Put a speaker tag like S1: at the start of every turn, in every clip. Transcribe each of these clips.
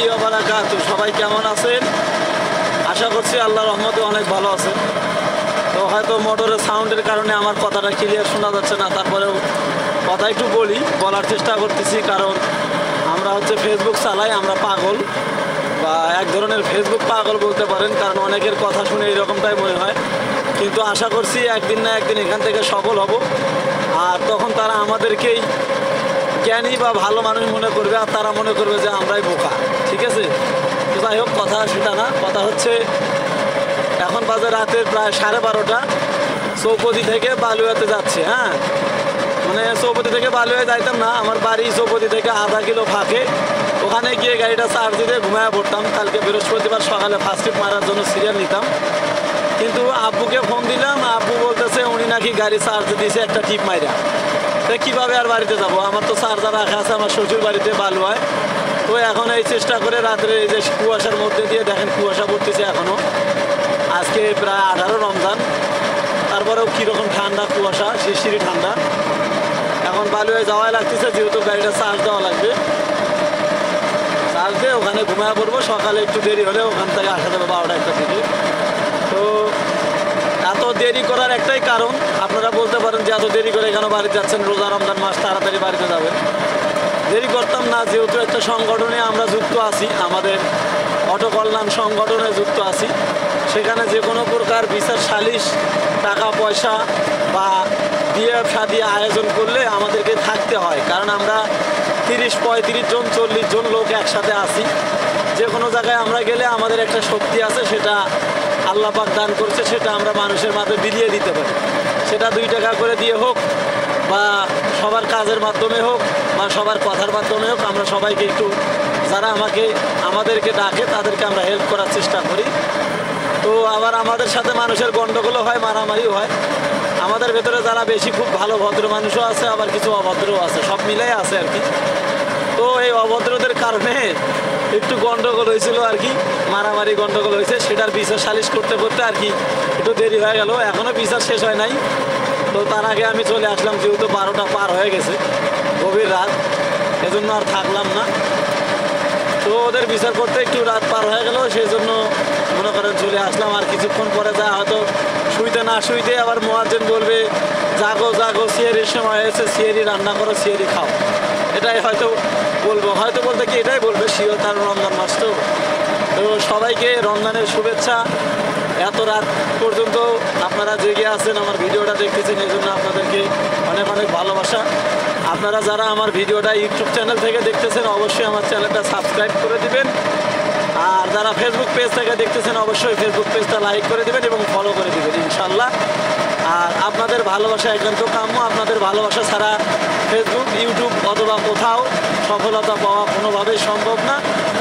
S1: ওয়া বারাকাতুহু। সবাই কেমন আছেন? আশা করছি আল্লাহর রহমতে অনেক ভালো আছেন। তো হয়তো মোটরের সাউন্ডের কারণে আমার কথাটা ক্লিয়ার শোনা যাচ্ছে না, তারপরেও কথা একটু বলার চেষ্টা করতেছি। কারণ আমরা হচ্ছে ফেসবুক চালাই, আমরা পাগল বা এক ধরনের ফেসবুক পাগল বলতে পারেন। কারণ অনেকের কথা শুনে এরকমটাই মনে হয়, কিন্তু আশা করছি একদিন না একদিন এখান থেকে সফল হব। আর তখন তারা আমাদেরকেই জ্ঞানী বা ভালো মানুষ মনে করবে, আর তারা মনে করবে যে আমরাই বোকা। ঠিক আছে, তো যাই হোক, কথা সেটা না। কথা হচ্ছে এখন বাজে রাতের প্রায় 12:30। চৌপতি থেকে বালুয়াতে যাচ্ছে। হ্যাঁ, মানে চৌপতি থেকে বালুয়া যাইতাম না, আমার বাড়ি চৌপতি থেকে আধা কিলো ফাঁকে। ওখানে গিয়ে গাড়িটা চার্জ দিতে ঘুমায় পড়তাম। কালকে বৃহস্পতিবার সকালে ফার্স্ট ট্রিপ মারার জন্য সিরিয়াল নিতাম, কিন্তু আব্বুকে ফোন দিলাম, আব্বু বলতেছে উনি নাকি গাড়ি চার্জ দিয়েছে একটা টিপ মাইরা। তো কীভাবে আর বাড়িতে যাব? আমার তো চার্জার রাখা আছে আমার শ্বশুর বাড়িতে বালুয়ায়। তো এখন এই চেষ্টা করে রাত্রে এই যে কুয়াশার মধ্যে দিয়ে দেখেন কুয়াশা পড়তেছে এখনও। আজকে প্রায় 18 রমজান, তারপরেও কীরকম ঠান্ডা, কুয়াশা, শিরশিরি ঠান্ডা। এখন বালুয়ায় যাওয়াই লাগতেছে, যেহেতু গাড়িটা চার্জ দেওয়া লাগবে। চার্জ দিয়ে ওখানে ঘুমায় পড়বো, সকালে একটু দেরি হলে ওখান থেকে আসা যাবে 12টা-1টা থেকে। তো এত দেরি করার একটাই কারণ, আপনারা বলতে পারেন যে এত দেরি করে কেন বাড়িতে যাচ্ছেন, রোজা রমজান মাস, তাড়াতাড়ি বাড়িতে যাবেন। দেরি করতাম না, যেহেতু একটা সংগঠনে আমরা যুক্ত আছি, আমাদের অটো কল্যাণ সংগঠনে যুক্ত আছি। সেখানে যে কোনো প্রকার বিচার সালিশ, টাকা পয়সা বা বিয়ে শাদী আয়োজন করলে আমাদেরকে থাকতে হয়। কারণ আমরা 30-35 জন 40 জন লোক একসাথে আছি। যে কোনো জায়গায় আমরা গেলে আমাদের একটা শক্তি আছে, সেটা আল্লাহ পাক দান করছে, সেটা আমরা মানুষের মাঝে বিলিয়ে দিতে পারি। সেটা 2 টাকা করে দিয়ে হোক বা সবার কাজের মাধ্যমে হোক বা সবার কথার মাধ্যমে হোক, আমরা সবাইকে একটু, যারা আমাদেরকে ডাকে তাদেরকে আমরা হেল্প করার চেষ্টা করি। তো আবার আমাদের সাথে মানুষের গণ্ডগোলও হয়, মারামারিও হয়। আমাদের ভেতরে যারা বেশি খুব ভালো ভদ্র মানুষও আছে, আবার কিছু অভদ্রও আছে, সব মিলাই আছে আর কি। তো এই অভদ্রদের কারণে একটু গণ্ডগোল হয়েছিল আর কি, মারামারি গণ্ডগোল হয়েছে। সেটার বিচার সালিশ করতে করতে আর কি একটু দেরি হয়ে গেল, এখনও বিচার শেষ হয় নাই। তো তার আগে আমি চলে আসলাম, যেহেতু 12টা পার হয়ে গেছে, গভীর রাত, এজন্য আর থাকলাম না। তো ওদের বিচার করতে একটু রাত পার হয়ে গেল, সেই জন্য মনে করেন চলে আসলাম। আর কিছুক্ষণ পরে যা হয়তো শুইতে না শুইতে আবার মুয়াজ্জিন বলবে জাগো জাগো, সিয়ারির সময় হয়েছে, সিয়ারি রান্না করো, সিয়ারি খাও। এটাই হয়তো বলবো, হয়তো বলতে কি এটাই বলবে, শিওর, তার রমজান মাস তো। তো সবাইকে রমজানের শুভেচ্ছা। এত রাত পর্যন্ত আপনারা জেগে আছেন, আমার ভিডিওটা দেখতেছেন, এই জন্য আপনাদেরকে অনেক অনেক ভালোবাসা। আপনারা যারা আমার ভিডিওটা ইউটিউব চ্যানেল থেকে দেখতেছেন, অবশ্যই আমার চ্যানেলটা সাবস্ক্রাইব করে দিবেন। আর যারা ফেসবুক পেজ থেকে দেখতেছেন, অবশ্যই ফেসবুক পেজটা লাইক করে দিবেন এবং ফলো করে দিবেন ইনশাল্লাহ। আর আপনাদের ভালোবাসা একান্ত কাম্য। আপনাদের ভালোবাসা ছাড়া ফেসবুক, ইউটিউব অথবা কোথাও সফলতা পাওয়া কোনোভাবেই সম্ভব না,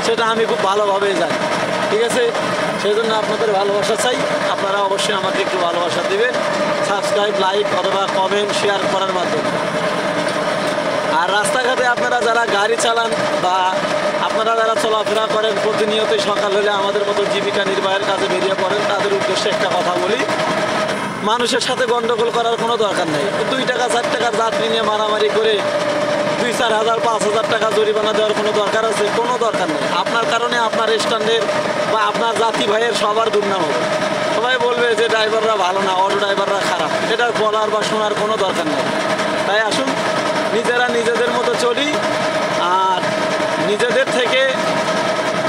S1: সেটা আমি খুব ভালোভাবেই জানি। ঠিক আছে, সেই জন্য আপনাদের ভালোবাসা চাই। আপনারা অবশ্যই আমাকে একটু ভালোবাসা দিবেন, সাবস্ক্রাইব, লাইক অথবা কমেন্ট, শেয়ার করার মাধ্যমে। আর রাস্তাঘাটে আপনারা যারা গাড়ি চালান বা আপনারা যারা চলাফেরা করেন, প্রতিনিয়তই সকাল হলে আমাদের মতো জীবিকা নির্বাহের কাজে বেরিয়ে পড়েন, তাদের উদ্দেশ্যে একটা কথা বলি, মানুষের সাথে গণ্ডগোল করার কোনো দরকার নেই। 2 টাকা 4 টাকার যাত্রী নিয়ে মারামারি করে 2-4 হাজার 5,000 টাকা জরিমানা দেওয়ার কোনো দরকার আছে? কোনো দরকার নেই। আপনার কারণে আপনার স্ট্যান্ডের বা আপনার জাতি ভাইয়ের সবার দুর্নাম হবে। সবাই বলবে যে ড্রাইভাররা ভালো না, অটো ড্রাইভাররা খারাপ। এটা বলার বা শোনার কোনো দরকার নেই। তাই আসুন নিজেরা নিজেদের মতো চলি। আর নিজেদের থেকে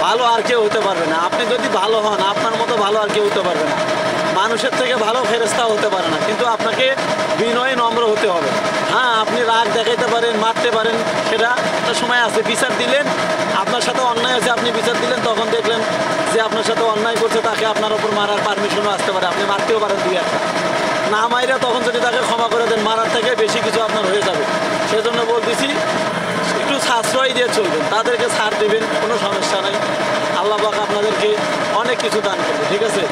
S1: ভালো আর কেউ হতে পারবে না। আপনি যদি ভালো হন, আপনার মতো ভালো আর কেউ হতে পারবে না। মানুষের থেকে ভালো ফেরেশতা হতে পারে না, কিন্তু আপনাকে বিনয় নম্র হতে হবে। হ্যাঁ, আপনি রাগ দেখাইতে পারেন, মারতে পারেন, সেটা একটা সময় আছে। বিচার দিলেন, আপনার সাথে অন্যায় আছে, আপনি বিচার দিলেন, তখন দেখলেন যে আপনার সাথে অন্যায় করছে, তাকে আপনার ওপর মারার পারমিশনও আসতে পারে, আপনি মারতেও পারেন 2-1টা। না মাইরা তখন যদি তাকে ক্ষমা করে দেন, মারার থেকে বেশি কিছু আপনার হয়ে যাবে। সেজন্য বলতেছি একটু সাশ্রয় দিয়ে চলবেন, তাদেরকে ছাড় দেবেন, কোনো সমস্যা নাই। আল্লাহ পাক আপনাদেরকে অনেক কিছু দান করবে। ঠিক আছে,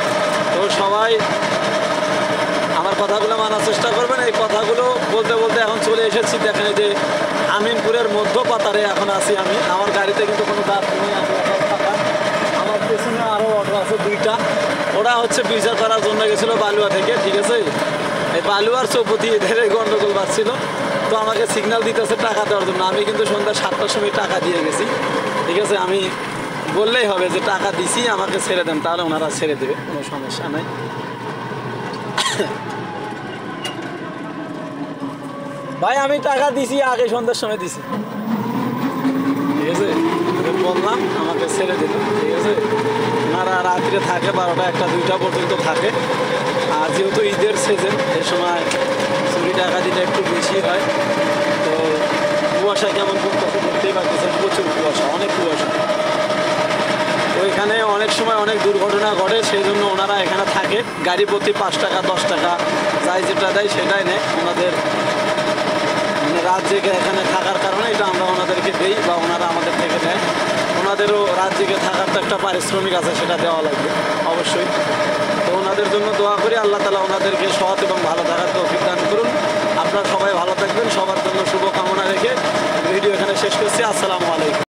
S1: তো সবাই আমার কথাগুলো মানার চেষ্টা করবেন। এই কথাগুলো বলতে বলতে এখন চলে এসেছি, দেখেন এই যে আমিনপুরের মধ্য পাতারে এখন আছি আমি। আমার গাড়িতে কিন্তু কোনো দাঁত নেই, আমার পেছনে আরও অটো আছে 2টা। ওরা হচ্ছে বিচার করার জন্য গেছিলো বালুয়া থেকে। ঠিক আছে, এই বালুয়ার চৌপতি এদের গন্ডগোল বাজছিল, তো আমাকে সিগন্যাল দিতেছে টাকা দেওয়ার জন্য। আমি কিন্তু সন্ধ্যা 7টার সময় টাকা দিয়ে গেছি। ঠিক আছে, আমি বললেই হবে যে টাকা দিছি আমাকে ছেড়ে দেন, তাহলে ওনারা ছেড়ে দেবে, কোনো সমস্যা নাই। ভাই আমি টাকা দিছি আগে সন্ধ্যার সময় দিছি, ঠিক আছে, বললাম আমাকে ছেড়ে দিল, ঠিক আছে। ওনারা রাত্রে থাকে 12টা 1টা 2টা পর্যন্ত থাকে। আর যেহেতু ঈদের সিজন, এই সময় চুরি টাকা দিলে একটু বেশি হয়। তো কুয়াশা কেমন করতেছে দেখতেই পাচ্ছেন, প্রচুর কুয়াশা, অনেক কুয়াশা। ওইখানে অনেক সময় অনেক দুর্ঘটনা ঘটে, সেই জন্য ওনারা এখানে থাকে। গাড়ি প্রতি 5 টাকা 10 টাকা যাই যেটা দেয় সেটাই নেয় ওনাদের, মানে রাত জেগে এখানে থাকার কারণে এটা আমরা ওনাদেরকে দিই বা ওনারা আমাদের থেকে নেয়। ওনাদেরও রাত জেগে থাকার তো একটা পারিশ্রমিক আছে, সেটা দেওয়া লাগবে অবশ্যই। তো ওনাদের জন্য দোয়া করি, আল্লাহ তাআলা ওনাদেরকে সৎ এবং ভালো থাকার তৌফিক দান করুন। আপনারা সবাই ভালো থাকবেন, সবার জন্য শুভকামনা রেখে